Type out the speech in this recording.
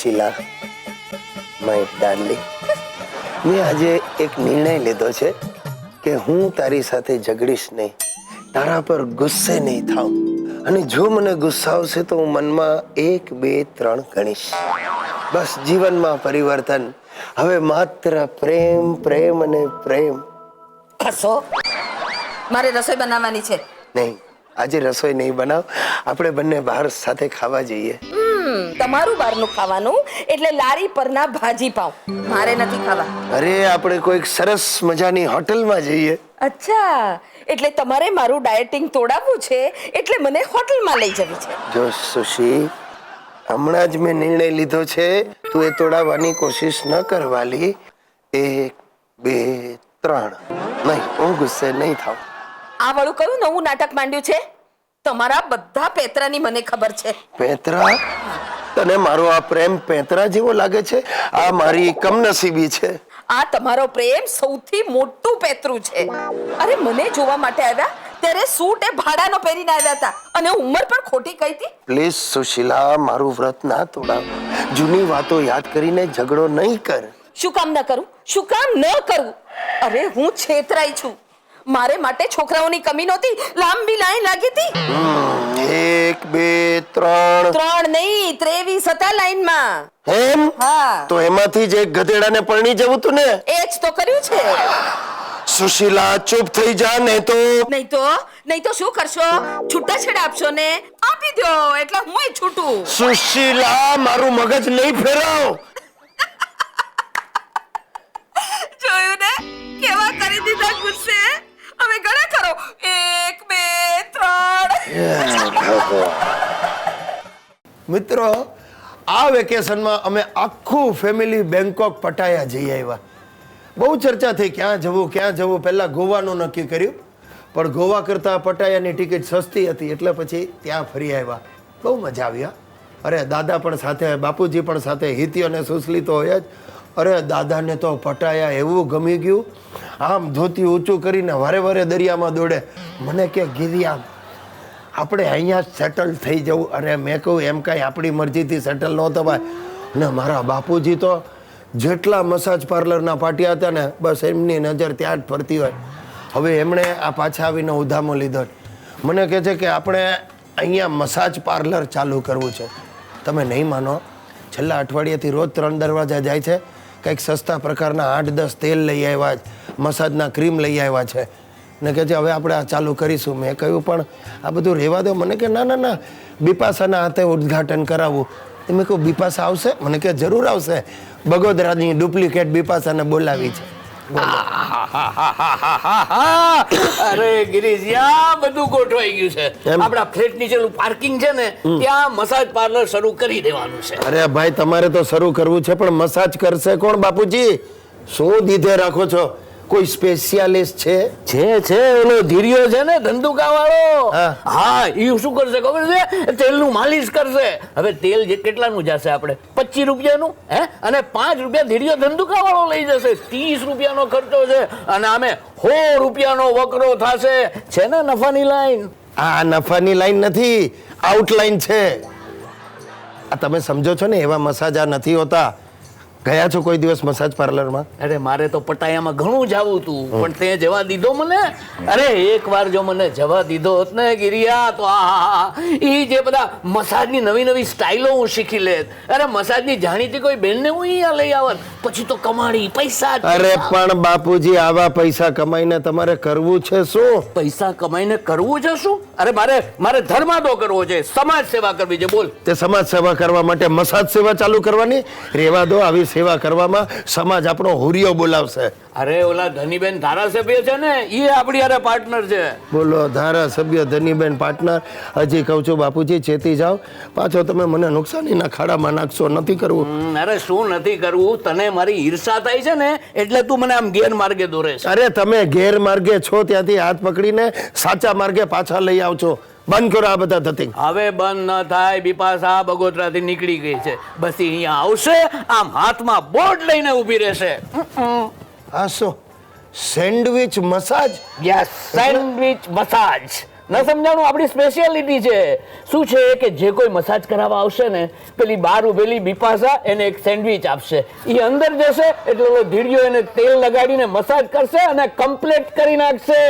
Sushila, my darling, મેં આજે એક નિર્ણય લીધો છે કે હું તારી સાથે ઝઘડીશ નહીં, તારા પર ગુસ્સે નહીં થાઉં, અને જો મને ગુસ્સા આવશે તો હું મનમાં 1, 2, 3 ગણીશ. બસ જીવનમાં પરિવર્તન, હવે માત્ર પ્રેમ, પ્રેમ અને પ્રેમ. હસો, મારે રસોઈ બનાવવાની છે. નહીં, આજે રસોઈ નહીં બનાવ, આપણે બંને બહાર સાથે ખાવા જઈએ. તમારું બહારનું ખાવાનું એટલે લારી પરના ભાજી પાવ, મારે નથી ખાવા. અરે આપણે કોઈક સરસ મજાની હોટલમાં જઈએ. અચ્છા, એટલે તમારે મારું ડાયટિંગ તોડાવવું છે, એટલે મને હોટલમાં લઈ જવી છે. જો સુશી, હમણાં જ મેં નિર્ણય લીધો છે, તું એ તોડાવવાની કોશિશ ન કરવાલી. 1, 2, 3. નહીં, હું ગુસ્સે નહીં થાઉં. આ વાળું કયું નવું નાટક માંડ્યું છે? તમારા બધા પેતરાની મને ખબર છે. પેતરા? તને મારો આ પ્રેમ પેતરા જેવો લાગે છે? આ મારી કમનસીબી છે. આ તમારો પ્રેમ સૌથી મોટું પેતરું છે. અરે મને જોવા માટે આવ્યા ત્યારે સૂટ એ ભાડાનો પહેરીને આવ્યા હતા, અને ઉંમર પણ ખોટી કહી હતી. પ્લીઝ સુશીલા, મારું વ્રત ના તોડાવ. જૂની વાતો યાદ કરીને ઝઘડો નહીં કર. શું કામ ન કરું? શું કામ ન કરું? અરે હું છેતરાઈ છું. મારે માટે છોકરાઓની કમી નહોતી, લાંબી લાઈન લાગી હતી. 1, 2, 3. 3 નહીં, 23 હતા લાઈનમાં. એમ? હા. તો એમાંથી જ એક ગધેડાને પરણી જવું તું ને? એ જ તો કર્યું છે. સુશીલા, ચૂપ થઈ જા, નહીં તો શું કરશો? છૂટાછેડા આપશો ને? આપી દો એટલે હુંય છૂટું. સુશીલા, મારું મગજ નહીં ફેરવ. જોયું ને કેવા કરી દીધા ગુસ્સે? હવે ગણે કરો. 1, 2, 3. મિત્રો, આ વેકેશનમાં અમે આખું ફેમિલી બેંકોક પટાયા જઈ આવ્યા. બહુ ચર્ચા થઈ ક્યાં જવું. પહેલા ગોવાનું નક્કી કર્યું, પણ ગોવા કરતા પટાયાની ટિકિટ સસ્તી હતી, એટલે પછી ત્યાં ફરી આવ્યા. બહુ મજા આવી. અરે દાદા પણ સાથે, બાપુજી પણ સાથે, હિતી અને સુશલી તો હોય જ. અરે દાદાને તો પટાયા એવું ગમી ગયું. આમ ધોતી ઊંચું કરીને વારે વારે દરિયામાં દોડે. મને કે ગિરિયા, આપણે અહીંયા સેટલ થઈ જવું. અરે મેં કહું એમ કાંઈ આપણી મરજીથી સેટલ ન થવાય. ને મારા બાપુજી તો જેટલા મસાજ પાર્લરના પાટિયા હતા ને, બસ એમની નજર ત્યાં જ ફરતી હોય. હવે એમણે આ પાછા આવીને ઉધામો લીધો. મને કહે છે કે આપણે અહીંયા મસાજ પાર્લર ચાલુ કરવું છે. તમે નહીં માનો, છેલ્લા અઠવાડિયાથી રોજ 3 દરવાજા જાય છે. કંઈક સસ્તા પ્રકારના 8-10 તેલ લઈ આવ્યા છે, મસાજના ક્રીમ લઈ આવ્યા છે, ને કહે છે હવે આપણે આ ચાલુ કરીશું. મેં કહ્યું પણ આ બધું રહેવા દો. મને કે ના, બિપાશાના હાથે ઉદ્ઘાટન કરાવવું. મેં કહ્યું બિપાશા આવશે? મને કે જરૂર આવશે. બગોદરાની ડુપ્લિકેટ બિપાશાને બોલાવી છે. અરે ગિરીશિયા, બધું ગોઠવાઈ ગયું છે. આપણા ફ્લેટ નીચેનું પાર્કિંગ છે ને, ત્યાં મસાજ પાર્લર શરૂ કરી દેવાનું છે. અરે ભાઈ, તમારે તો શરૂ કરવું છે, પણ મસાજ કરશે કોણ બાપુજી? શું દીધે રાખો છો? કોઈ સ્પેશિયાલિસ્ટ છે? ઓલો ધીર્યો છે ને, ધંધુકા વાળો. હા, એ શું કરશે ખબર છે? તેલનું માલિશ કરશે. હવે તેલ કેટલાનું જશે? આપણે 25 રૂપિયાનું, અને 5 રૂપિયા ધીર્યો ધંધુકા વાળો લઈ જશે. 30 રૂપિયાનો ખર્ચો છે, અને આમે 100 રૂપિયાનો વકરો થશે. છે ને નફાની લાઈન? આ નફાની લાઈન નથી, આઉટલાઈન છે. આ તમે સમજો છો ને, એવા મસાજ આ નથી હોતા. ગયા છો કોઈ દિવસ મસાજ પાર્લરમાં? અરે મારે તો પટાયામાં ઘણું જવું હતું, પણ તે જવા દીધો મને. અરે એકવાર જો મને જવા દીધો હોત ને ગિરિયા, તો ઈ જે બધા મસાજની નવી સ્ટાઈલો હું શીખી લેત. અરે મસાજની જાણીતી કોઈ બેનને હું અહીંયા લઈ આવત, પછી તો કમાણી પૈસા. અરે પણ બાપુજી, આવા પૈસા કમાઈને તમારે કરવું છે શું? પૈસા કમાઈને કરવું છે શું? અરે મારે ધર્માદો કરવો છે, સમાજ સેવા કરવી છે. બોલ. તે સમાજ સેવા કરવા માટે મસાજ સેવા ચાલુ કરવાની? રેવા દો, આવી સેવા કરવામાં સમાજ આપણો હુરિયો બોલાવશે. અરે ઓલા ધનીબેન ધારાસભ્ય છે ને, એ આપણી હારે પાર્ટનર છે. બોલો, ધારાસભ્ય ધનીબેન પાર્ટનર? હજી કહું છું બાપુજી, ચેતી જાઓ, પાછો તમે મને નુકસાનીના ખાડામાં નાખશો. નથી કરવું. અરે શું નથી કરવું? તને મારી ઈર્ષા થાય છે ને, એટલે તું મને આમ ગેરમાર્ગે દોરે છે. અરે તમે ગેરમાર્ગે છો, ત્યાંથી હાથ પકડીને સાચા માર્ગે પાછા લઈ આવજો. બંધ કરો આ બધા ધતિંગ. હવે બંધ ન થાય. બિપાશા બગોદરાથી નીકળી ગઈ છે, બસ અહીંયા આવશે, આમ હાથમાં બોર્ડ લઈને ઊભી રહેશે. હા, શું sandwich massage? Yes, sandwich massage. ન સમજાણું, આપણી સ્પેશિયાલિટી છે. શું છે કે જે કોઈ મસાજ કરાવવા આવશે ને, પેલી બહાર ઉભેલી બિપાસા એને એક સેન્ડવિચ આપશે. એ અંદર જશે એટલે ઓલો ધીડિયો એને તેલ લગાડીને મસાજ કરશે અને કમ્પ્લીટ કરી નાખશે.